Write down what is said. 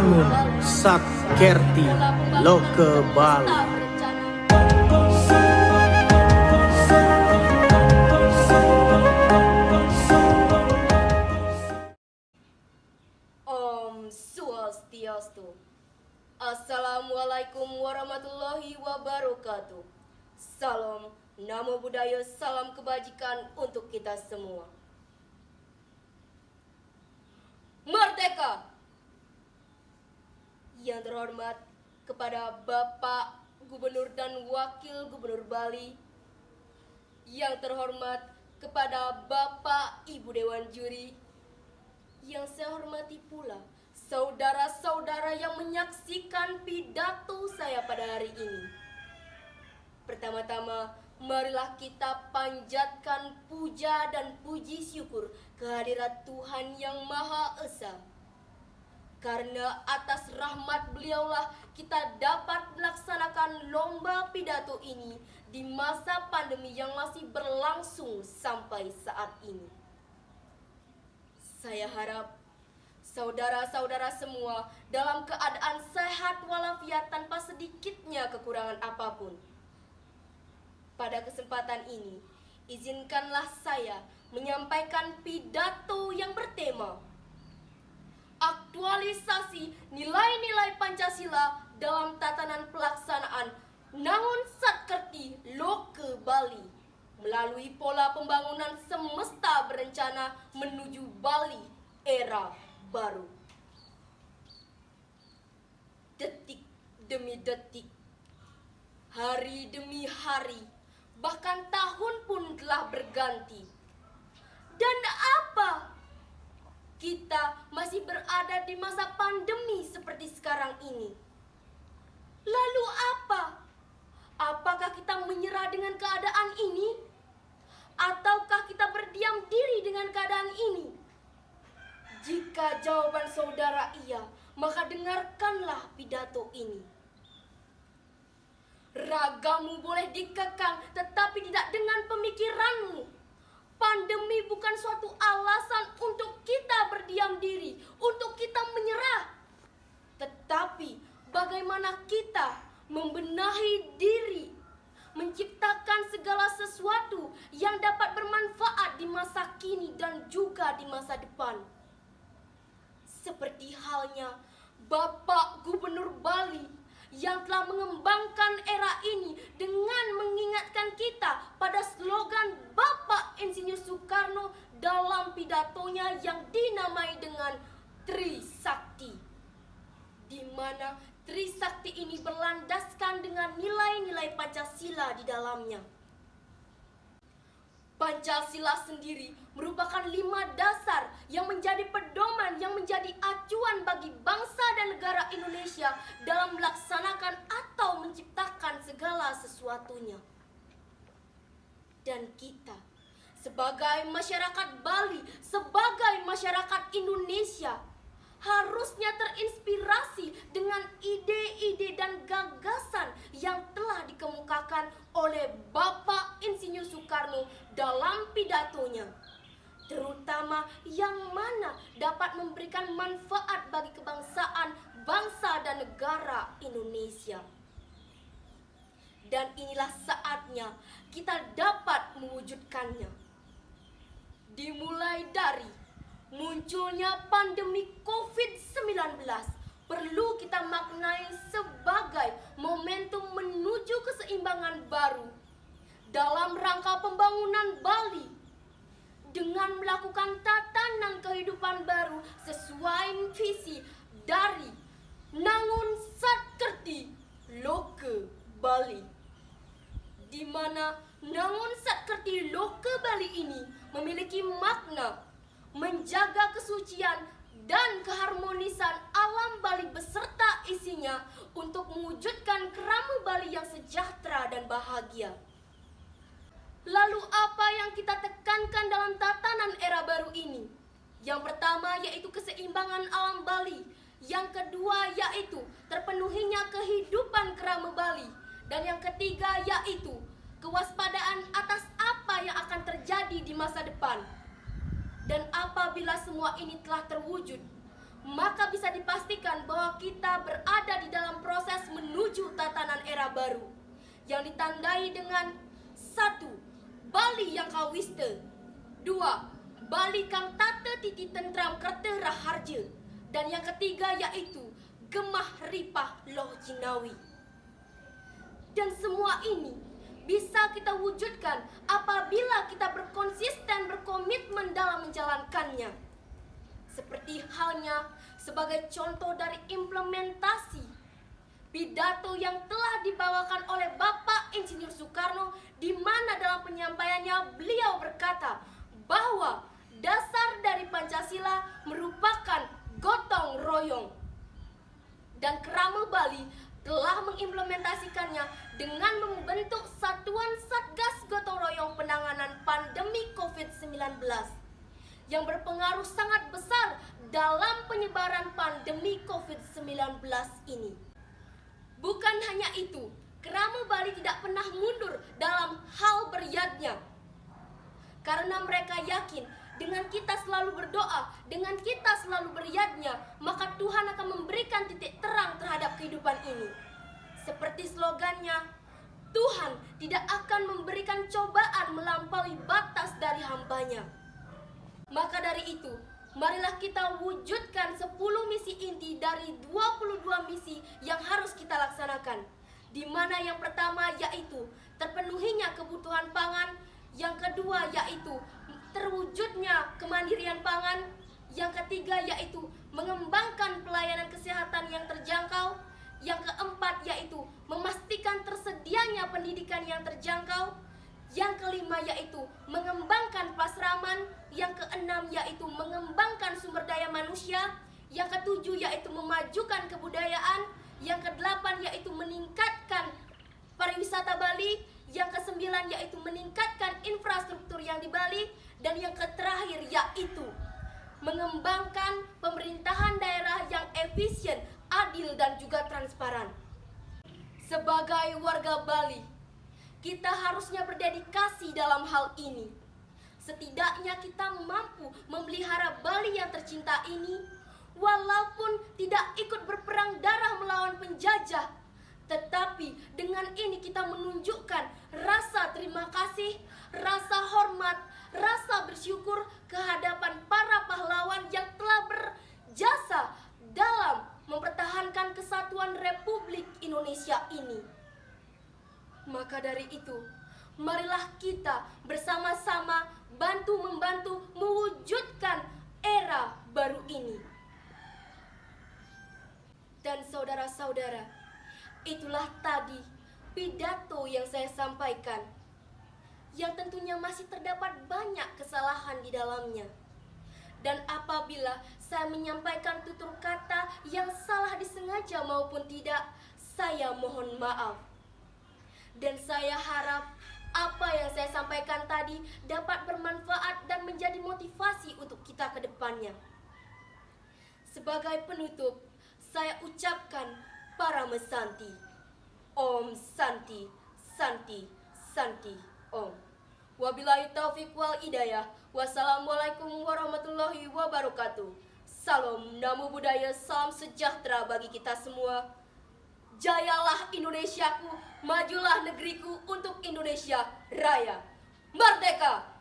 Nangun Satkerti Loke Bali. Om Swastiastu. Assalamualaikum warahmatullahi wabarakatuh. Salam, namo buddhaya, salam kebajikan untuk kita semua. Merdeka! Yang terhormat kepada Bapak Gubernur dan Wakil Gubernur Bali. Yang terhormat kepada Bapak Ibu Dewan Juri. Yang saya hormati pula saudara-saudara yang menyaksikan pidato saya pada hari ini. Pertama-tama, marilah kita panjatkan puja dan puji syukur kehadirat Tuhan Yang Maha Esa. Karena atas rahmat beliaulah kita dapat melaksanakan lomba pidato ini di masa pandemi yang masih berlangsung sampai saat ini. Saya harap saudara-saudara semua dalam keadaan sehat walafiat tanpa sedikitnya kekurangan apapun. Pada kesempatan ini, izinkanlah saya menyampaikan pidato yang bertema Aktualisasi Nilai-nilai Pancasila dalam Tatanan Pelaksanaan Nangun Satkerti Loke Bali melalui pola pembangunan semesta berencana menuju Bali era baru. Detik demi detik, hari demi hari, bahkan tahun pun telah berganti. Dan apa? Kita masih berada di masa pandemi seperti sekarang ini. Lalu apa? Apakah kita menyerah dengan keadaan ini? Ataukah kita berdiam diri dengan keadaan ini? Jika jawaban saudara iya, maka dengarkanlah pidato ini. Ragamu boleh dikekang, tetapi tidak dengan pemikiranmu. Pandemi bukan suatu alasan untuk kita berdiam diri, untuk kita menyerah. Tetapi bagaimana kita membenahi diri, menciptakan segala sesuatu yang dapat bermanfaat di masa kini dan juga di masa depan. Seperti halnya Bapak Gubernur Bali yang telah mengembangkan era ini dengan mengingatkan kita pada slogan Bapak Insinyur Soekarno dalam pidatonya yang dinamai dengan Trisakti, di mana Trisakti ini berlandaskan dengan nilai-nilai Pancasila di dalamnya. Pancasila sendiri merupakan 5 dasar yang menjadi pedoman, yang menjadi acuan bagi bangsa dan negara Indonesia dalam melaksanakan atau menciptakan segala sesuatunya. Dan kita sebagai masyarakat Bali, sebagai masyarakat Indonesia, harusnya terinspirasi dengan ide-ide dan gagasan yang telah dikemukakan oleh Bapak Insinyur Soekarno dalam pidatonya, terutama yang mana dapat memberikan manfaat bagi kebangsaan, bangsa dan negara Indonesia. Dan inilah saatnya kita dapat mewujudkannya. Dimulai dari munculnya pandemi COVID-19 perlu kita maknai sebagai momentum menuju keseimbangan baru dalam rangka pembangunan Bali dengan melakukan tatanan kehidupan baru sesuai visi dari Nangun Satkerti Loke Bali, di mana Nangun Satkerti Loke Bali ini memiliki makna menjaga kesucian dan keharmonisan alam Bali beserta isinya untuk mewujudkan kerama Bali yang sejahtera dan bahagia. Lalu apa yang kita tekankan dalam tatanan era baru ini? Yang pertama yaitu keseimbangan alam Bali. Yang kedua yaitu terpenuhinya kehidupan kerama Bali. Dan yang ketiga yaitu kewaspadaan atas apa yang akan terjadi di masa depan. Dan apabila semua ini telah terwujud, maka bisa dipastikan bahwa kita berada di dalam proses menuju tatanan era baru yang ditandai dengan 1. Bali yang kawiste, 2. Bali kang tate titi tentram kerte raharja, dan yang ketiga yaitu gemah ripah loh jinawi. Dan semua ini bisa kita wujudkan apabila kita berkonsisten, berkomitmen dalam menjalankannya. Seperti halnya sebagai contoh dari implementasi pidato yang telah dibawakan oleh Bapak Insinyur Soekarno, di mana dalam penyampaiannya beliau berkata bahwa dasar dari Pancasila merupakan gotong royong. Dan Krama Bali telah mengimplementasikannya dengan membentuk Satuan Satgas Gotong Royong Penanganan Pandemi COVID-19 yang berpengaruh sangat besar dalam penyebaran pandemi COVID-19 ini. Bukan hanya itu, Krama Bali tidak pernah mundur dalam hal beriadnya. Karena mereka yakin dengan kita selalu berdoa, dengan kita selalu beriadnya, maka Tuhan akan memberikan titik terang terhadap kehidupan ini. Seperti slogannya, Tuhan tidak akan memberikan cobaan melampaui batas dari hambanya. Maka dari itu, marilah kita wujudkan 10 misi inti dari 22 misi yang harus kita laksanakan. Di mana yang pertama yaitu terpenuhinya kebutuhan pangan, yang kedua yaitu terwujudnya kemandirian pangan, yang ketiga yaitu mengembangkan pelayanan kesehatan yang terjangkau, yang keempat yaitu memastikan tersedianya pendidikan yang terjangkau, yang kelima yaitu mengembangkan pasraman, yang keenam yaitu mengembangkan sumber daya manusia, yang ketujuh yaitu memajukan kebudayaan, yang kedelapan yaitu meningkatkan pariwisata Bali, yang kesembilan yaitu meningkatkan infrastruktur yang di Bali, dan yang terakhir yaitu mengembangkan pemerintahan daerah yang efisien, adil, dan juga transparan. Sebagai warga Bali, kita harusnya berdedikasi dalam hal ini. Setidaknya kita mampu memelihara Bali yang tercinta ini, walaupun tidak ikut berperang darah melawan penjajah. Tetapi dengan ini kita menunjukkan rasa terima kasih, rasa hormat, rasa bersyukur kehadapan para pahlawan yang telah berjasa dalam mempertahankan kesatuan Republik Indonesia ini. Maka dari itu, marilah kita bersama-sama bantu-membantu mewujudkan era baru ini. Dan saudara-saudara, itulah tadi pidato yang saya sampaikan, yang tentunya masih terdapat banyak kesalahan di dalamnya. Dan apabila saya menyampaikan tutur kata yang salah disengaja maupun tidak, saya mohon maaf. Dan saya harap apa yang saya sampaikan tadi dapat bermanfaat dan menjadi motivasi untuk kita ke depannya. Sebagai penutup, saya ucapkan Parama Santi. Om Santi, Santi, Santi, Om. Wabillahi taufiq wal hidayah. Wassalamualaikum warahmatullahi wabarakatuh. Salam Namo Buddhaya, salam sejahtera bagi kita semua. Jayalah Indonesiaku, majulah negeriku untuk Indonesia Raya. Merdeka!